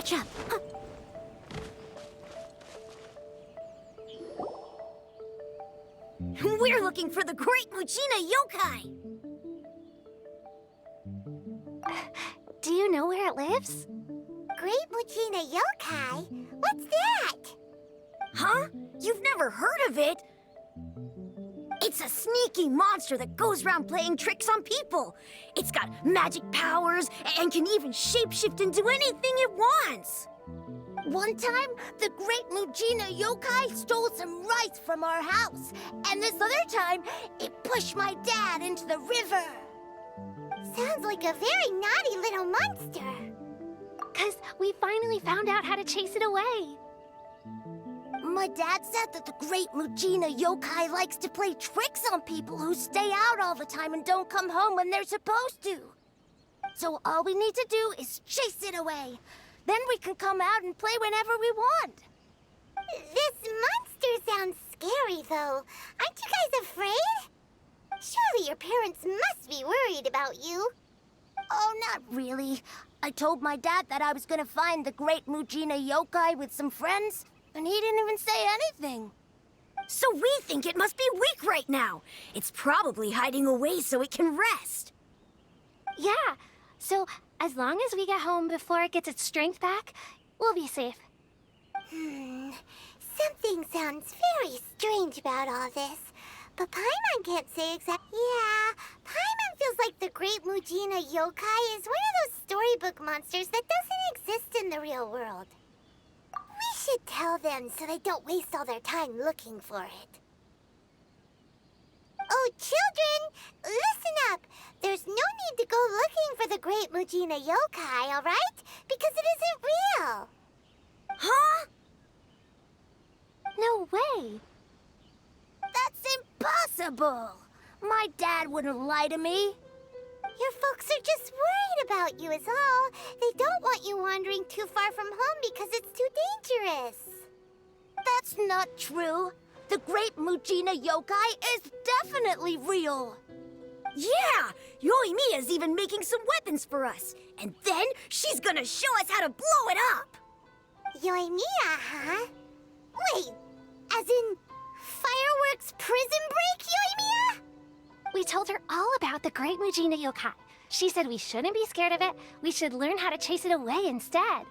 catch up. We're looking for the great Mujina yokai! Do you know where it lives? Great Mujina yokai? What's that? Huh? You've never heard of it? It's a sneaky monster that goes around playing tricks on people. It's got magic powers and can even shapeshift into anything it wants. One time, the great Mujina yokai stole some rice from our house. And this other time, it pushed my dad into the river. Sounds like a very naughty little monster. 'Cause we finally found out how to chase it away. My dad said that the great Mujina yokai likes to play tricks on people who stay out all the time and don't come home when they're supposed to. So all we need to do is chase it away. Then we can come out and play whenever we want. This monster sounds scary, though. Aren't you guys afraid? Surely your parents must be worried about you. Oh, not really. I told my dad that I was gonna find the great Mujina yokai with some friends, and he didn't even say anything. So we think it must be weak right now. It's probably hiding away so it can rest. Yeah, so as long as we get home before it gets its strength back, we'll be safe. Something sounds very strange about all this. But Paimon can't say exactly. Yeah, Paimon feels like the great Mujina yokai is one of those storybook monsters that doesn't exist in the real world. We should tell them so they don't waste all their time looking for it. Oh, children, listen up. There's no need to go looking for the great Mujina yokai, all right? Because it isn't real. Huh? No way. That's impossible! My dad wouldn't lie to me. Your folks are just worried about you is all. They don't want you wandering too far from home because it's too dangerous. That's not true. The great Mujina yokai is definitely real. Yeah! Yoimiya's even making some weapons for us. And then she's gonna show us how to blow it up! Yoimiya, huh? Wait, as in fireworks prison break, Yoimiya? We told her all about the great Mujina yokai. She said we shouldn't be scared of it. We should learn how to chase it away instead.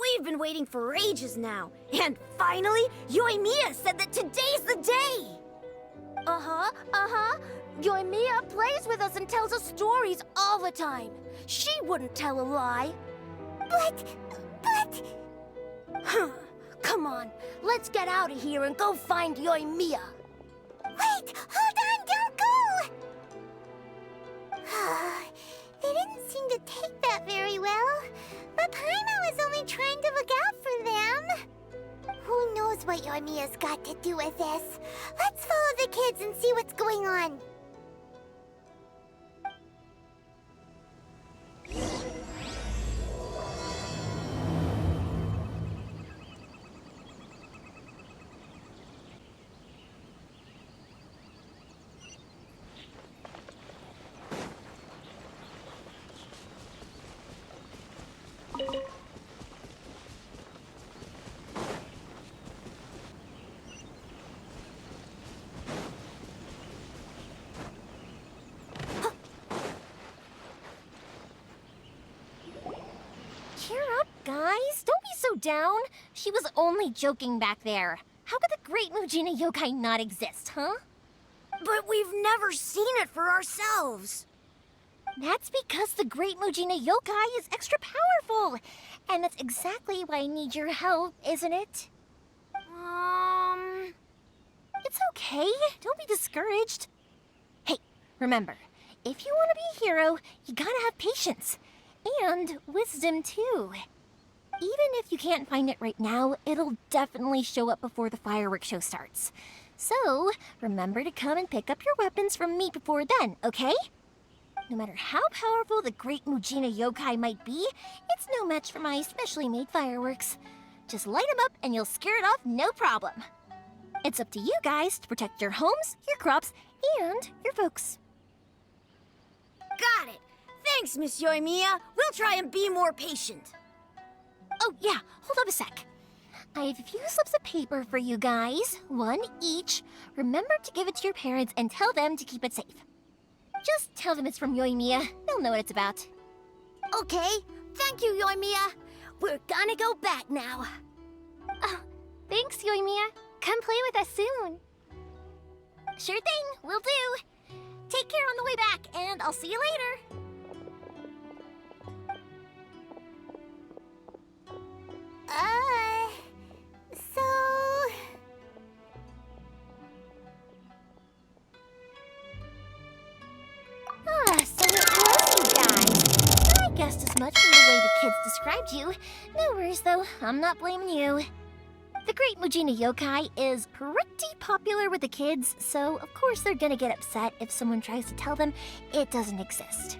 We've been waiting for ages now. And finally, Yoimiya said that today's the day! Yoimiya plays with us and tells us stories all the time. She wouldn't tell a lie. But... Come on, let's get out of here and go find Yoimiya. Wait, hold on, don't go! They didn't seem to take that very well. But Paimon was only trying to look out for them. Who knows what Yoimiya's got to do with this? Let's follow the kids and see what's going on. Cheer up, guys. Don't be so down. She was only joking back there. How could the great Mujina yokai not exist, huh? But we've never seen it for ourselves. That's because the great Mujina yokai is extra powerful. And that's exactly why I need your help, isn't it? It's okay. Don't be discouraged. Hey, remember, if you want to be a hero, you gotta have patience. And wisdom, too. Even if you can't find it right now, it'll definitely show up before the fireworks show starts. So, remember to come and pick up your weapons from me before then, okay? No matter how powerful the great Mujina yokai might be, it's no match for my specially made fireworks. Just light them up and you'll scare it off no problem. It's up to you guys to protect your homes, your crops, and your folks. Got it! Thanks, Miss Yoimiya. We'll try and be more patient. Oh, yeah, hold up a sec. I have a few slips of paper for you guys, one each. Remember to give it to your parents and tell them to keep it safe. Just tell them it's from Yoimiya. They'll know what it's about. Okay, thank you, Yoimiya. We're gonna go back now. Oh, thanks, Yoimiya. Come play with us soon. Sure thing, will do. Take care on the way back, and I'll see you later. So... So it was you guys. I guessed as much from the way the kids described you. No worries, though. I'm not blaming you. The Great Mujina Yokai is pretty popular with the kids, so of course they're gonna get upset if someone tries to tell them it doesn't exist.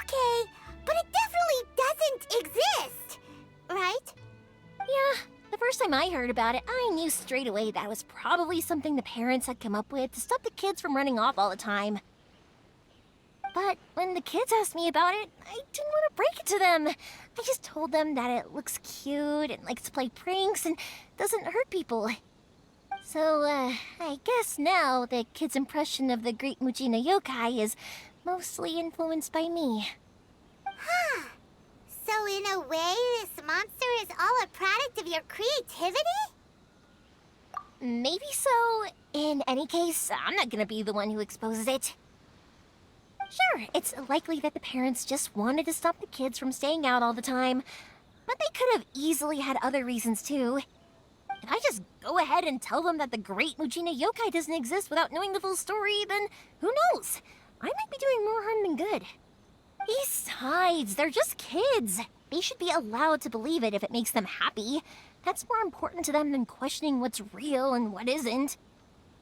Okay, but it definitely doesn't exist, right? Yeah, the first time I heard about it, I knew straight away that was probably something the parents had come up with to stop the kids from running off all the time. But when the kids asked me about it, I didn't want to break it to them. I just told them that it looks cute and likes to play pranks and doesn't hurt people. So, I guess now the kids' impression of the Great Mujina Yokai is mostly influenced by me. Huh. So in a way, this monster is all a product of your creativity? Maybe so. In any case, I'm not gonna be the one who exposes it. Sure, it's likely that the parents just wanted to stop the kids from staying out all the time, but they could have easily had other reasons too. If I just go ahead and tell them that the Great Mujina Yokai doesn't exist without knowing the full story, then who knows? I might be doing more harm than good. Besides, they're just kids. They should be allowed to believe it if it makes them happy. That's more important to them than questioning what's real and what isn't.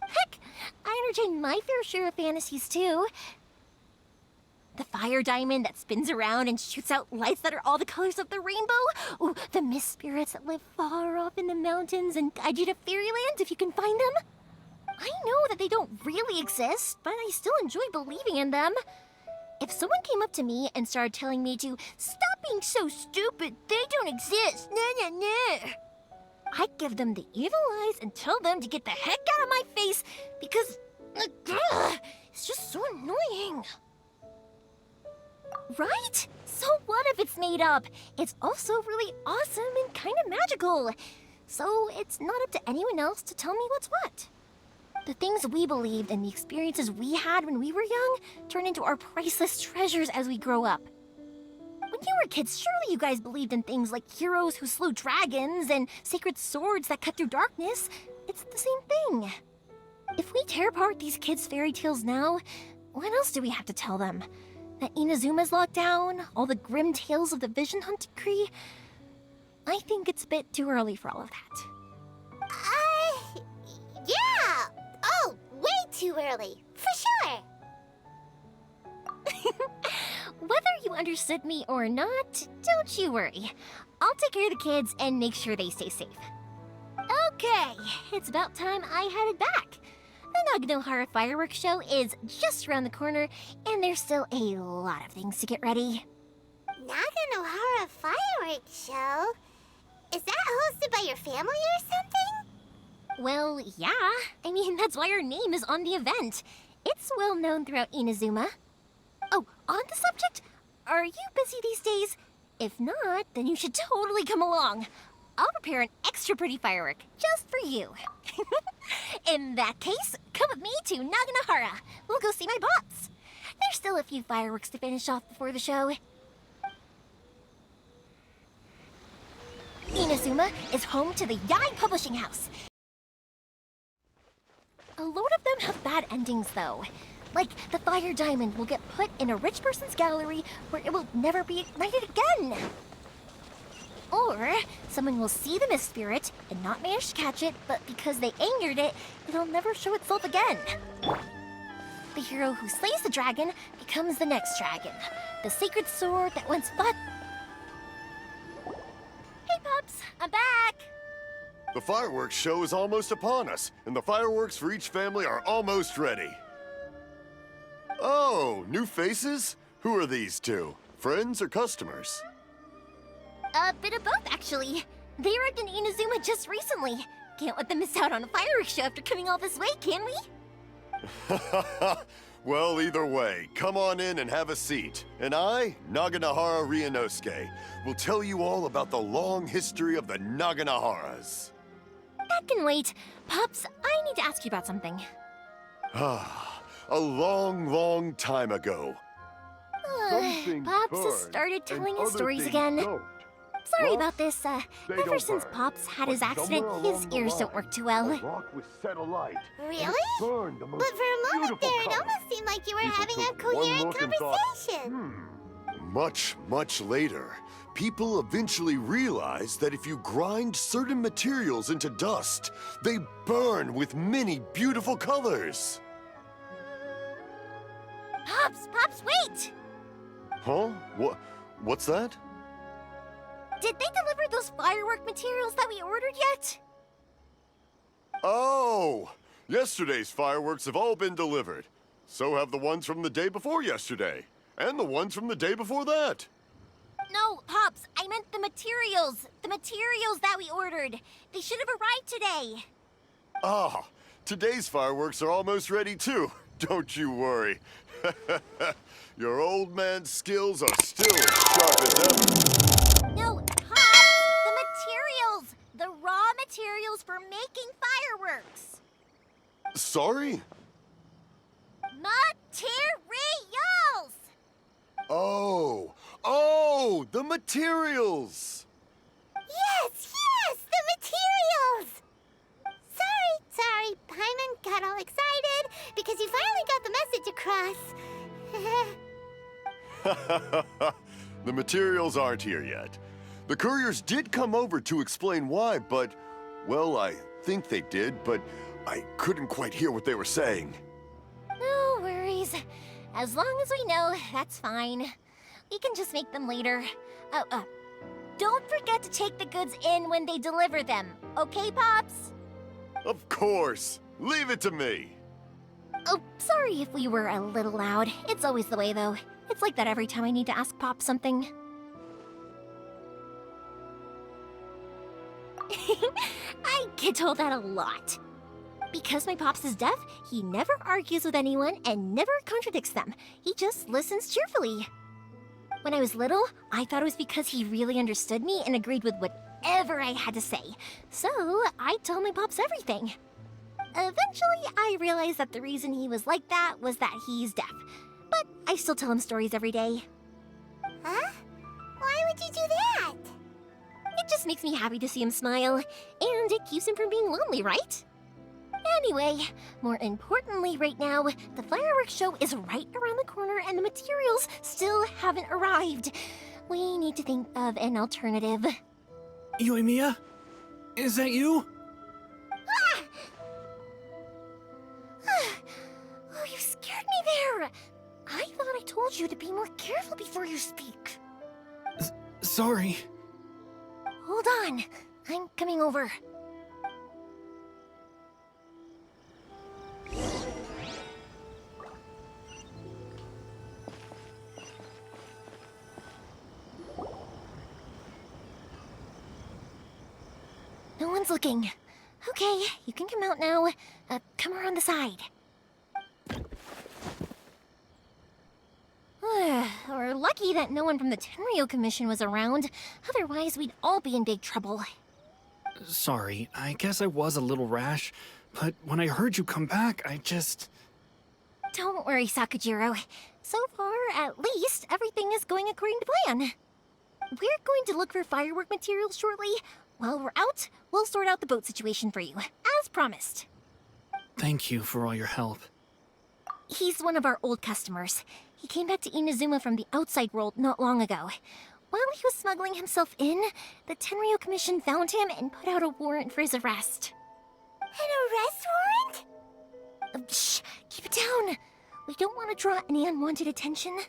Heck, I entertain my fair share of fantasies too. The fire diamond that spins around and shoots out lights that are all the colors of the rainbow. Ooh, the mist spirits that live far off in the mountains and guide you to fairyland if you can find them. I know that they don't really exist, but I still enjoy believing in them. If someone came up to me and started telling me to stop being so stupid, they don't exist, nah. I'd give them the evil eyes and tell them to get the heck out of my face because it's just so annoying. Right? So what if it's made up? It's also really awesome and kind of magical. So it's not up to anyone else to tell me what's what. The things we believed and the experiences we had when we were young turn into our priceless treasures as we grow up. When you were kids, surely you guys believed in things like heroes who slew dragons and sacred swords that cut through darkness. It's the same thing. If we tear apart these kids' fairy tales now, what else do we have to tell them? That Inazuma's locked down? All the grim tales of the Vision Hunt decree? I think it's a bit too early for all of that. Yeah! Oh, way too early, for sure! Whether you understood me or not, don't you worry. I'll take care of the kids and make sure they stay safe. Okay, it's about time I headed back. The Naganohara fireworks show is just around the corner, and there's still a lot of things to get ready. Naganohara fireworks show? Is that hosted by your family or something? Well, yeah. I mean, that's why our name is on the event. It's well known throughout Inazuma. Oh, on the subject, are you busy these days? If not, then you should totally come along. I'll prepare an extra pretty firework just for you. In that case, come with me to Naganohara. We'll go see my bots. There's still a few fireworks to finish off before the show. Inazuma is home to the Yai Publishing House. A load of them have bad endings, though. Like, the fire diamond will get put in a rich person's gallery where it will never be ignited again. Or someone will see the mist spirit and not manage to catch it, but because they angered it, it'll never show itself again. The hero who slays the dragon becomes the next dragon. The sacred sword that once fought... Hey, pups! I'm back! The fireworks show is almost upon us, and the fireworks for each family are almost ready. Oh, new faces? Who are these two? Friends or customers? A bit of both, actually. They arrived in Inazuma just recently. Can't let them miss out on a fireworks show after coming all this way, can we? Well, either way, come on in and have a seat. And I, Naganahara Ryunosuke, will tell you all about the long history of the Naganaharas. That can wait. Pops, I need to ask you about something. A long, long time ago. Pops has started telling his stories again. Sorry about this. Ever since Pops had his accident, his ears don't work too well. Really? But for a moment there, it almost seemed like you were having a coherent conversation. Much, much later, people eventually realized that if you grind certain materials into dust, they burn with many beautiful colors. Pops, wait! Huh? What's that? Did they deliver those firework materials that we ordered yet? Oh! Yesterday's fireworks have all been delivered. So have the ones from the day before yesterday. And the ones from the day before that. No, Pops, I meant the materials. The materials that we ordered. They should have arrived today. Ah, today's fireworks are almost ready too. Don't you worry. Your old man's skills are still as sharp as ever. No, Pops, the materials. The raw materials for making fireworks. Sorry? Materials! Oh, the materials! Yes, the materials! Sorry, Paimon got all excited because you finally got the message across. The materials aren't here yet. The couriers did come over to explain why, but, well, I think they did, but I couldn't quite hear what they were saying. No worries. As long as we know, that's fine. We can just make them later. Don't forget to take the goods in when they deliver them, okay, Pops? Of course. Leave it to me. Oh, sorry if we were a little loud. It's always the way, though. It's like that every time I need to ask Pop something. I get told that a lot. Because my Pops is deaf, he never argues with anyone and never contradicts them. He just listens cheerfully. When I was little, I thought it was because he really understood me and agreed with whatever I had to say. So, I told my Pops everything. Eventually, I realized that the reason he was like that was that he's deaf. But I still tell him stories every day. Huh? Why would you do that? It just makes me happy to see him smile, and it keeps him from being lonely, right? Anyway, more importantly right now, the fireworks show is right around the corner and the materials still haven't arrived. We need to think of an alternative. Yoimiya? Is that you? Oh, you scared me there! I thought I told you to be more careful before you speak. Sorry. Hold on, I'm coming over. No one's looking. Okay, you can come out now. Come around the side. We're lucky that no one from the Tenryo Commission was around. Otherwise, we'd all be in big trouble. Sorry, I guess I was a little rash, but when I heard you come back, I just... Don't worry, Sakujiro. So far, at least, everything is going according to plan. We're going to look for firework materials shortly. While we're out, we'll sort out the boat situation for you, as promised. Thank you for all your help. He's one of our old customers. He came back to Inazuma from the outside world not long ago. While he was smuggling himself in, the Tenryo Commission found him and put out a warrant for his arrest. An arrest warrant? Shh! Keep it down! We don't want to draw any unwanted attention.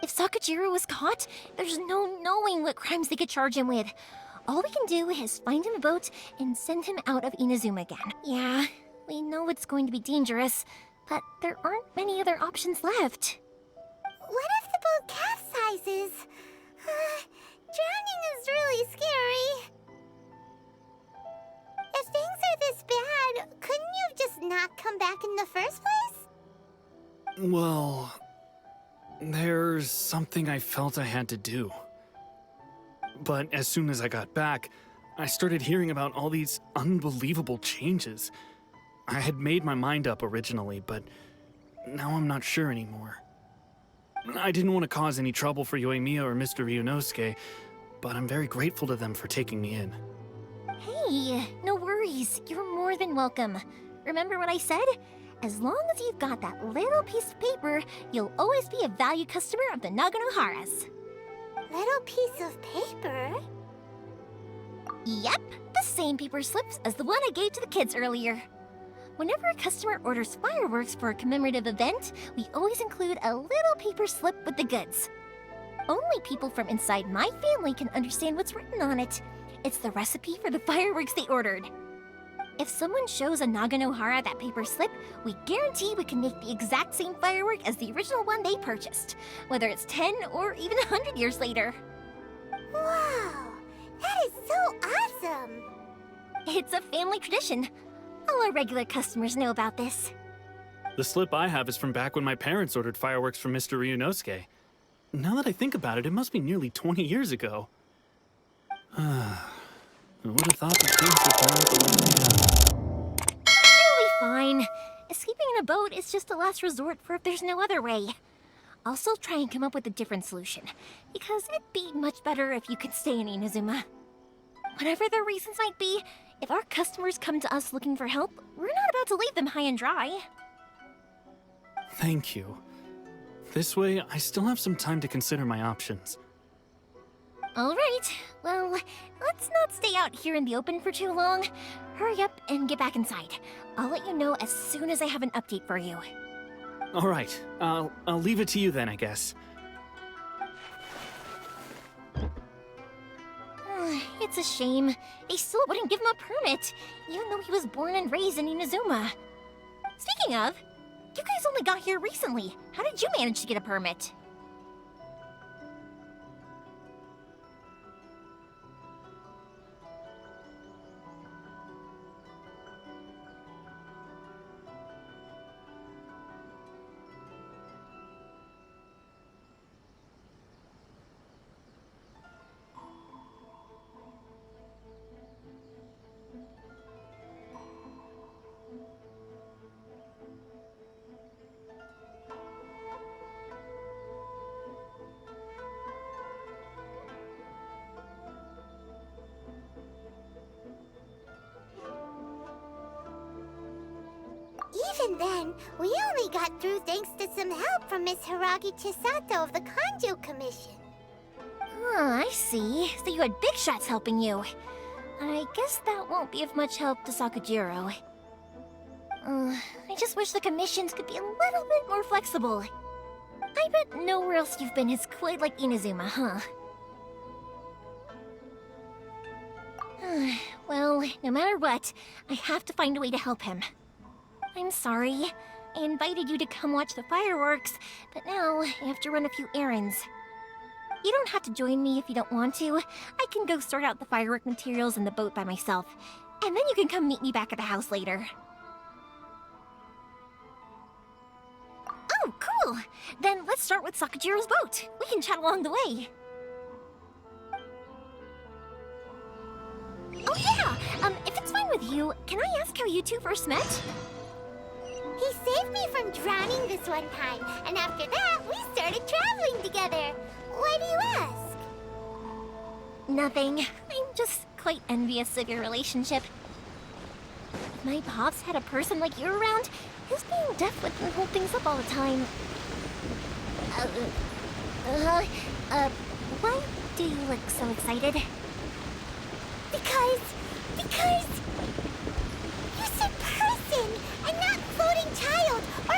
If Sakujiro was caught, there's no knowing what crimes they could charge him with. All we can do is find him a boat and send him out of Inazuma again. Yeah, we know it's going to be dangerous, but there aren't many other options left. What if the boat capsizes. Drowning is really scary. If things are this bad, couldn't you have just not come back in the first place? Well, there's something I felt I had to do. But as soon as I got back, I started hearing about all these unbelievable changes. I had made my mind up originally, but now I'm not sure anymore. I didn't want to cause any trouble for Yoimiya or Mr. Ryunosuke, but I'm very grateful to them for taking me in. Hey, no worries. You're more than welcome. Remember what I said? As long as you've got that little piece of paper, you'll always be a valued customer of the Naganohara's. Little piece of paper? Yep, the same paper slips as the one I gave to the kids earlier. Whenever a customer orders fireworks for a commemorative event, we always include a little paper slip with the goods. Only people from inside my family can understand what's written on it. It's the recipe for the fireworks they ordered. If someone shows a Naganohara that paper slip, we guarantee we can make the exact same firework as the original one they purchased, whether it's 10 or even 100 years later. Wow, that is so awesome! It's a family tradition. All our regular customers know about this. The slip I have is from back when my parents ordered fireworks from Mr. Ryunosuke. Now that I think about it, it must be nearly 20 years ago. I would have thought that things would turn out the way they have. It'll be fine. Escaping in a boat is just a last resort for if there's no other way. I'll still try and come up with a different solution, because it'd be much better if you could stay in Inazuma. Whatever their reasons might be, if our customers come to us looking for help, we're not about to leave them high and dry. Thank you. This way, I still have some time to consider my options. All right, well, let's not stay out here in the open for too long. Hurry up and get back inside. I'll let you know as soon as I have an update for you. All right, I'll leave it to you then, I guess. It's a shame. They still wouldn't give him a permit, even though he was born and raised in Inazuma. Speaking of, you guys only got here recently. How did you manage to get a permit? Even then, we only got through thanks to some help from Miss Hiragi Chisato of the Kanjo Commission. Oh, I see. So you had big shots helping you. I guess that won't be of much help to Sakujiro. I just wish the commissions could be a little bit more flexible. I bet nowhere else you've been has quite like Inazuma, huh? Well, no matter what, I have to find a way to help him. I'm sorry. I invited you to come watch the fireworks, but now I have to run a few errands. You don't have to join me if you don't want to. I can go sort out the firework materials in the boat by myself, and then you can come meet me back at the house later. Oh, cool! Then let's start with Sakujiro's boat. We can chat along the way. Oh yeah! If it's fine with you, can I ask how you two first met? He saved me from drowning this one time, and after that, we started traveling together. Why do you ask? Nothing. I'm just quite envious of your relationship. If my pops had a person like you around, his being deaf wouldn't hold things up all the time. Why do you look so excited? Because you said person and not floating child or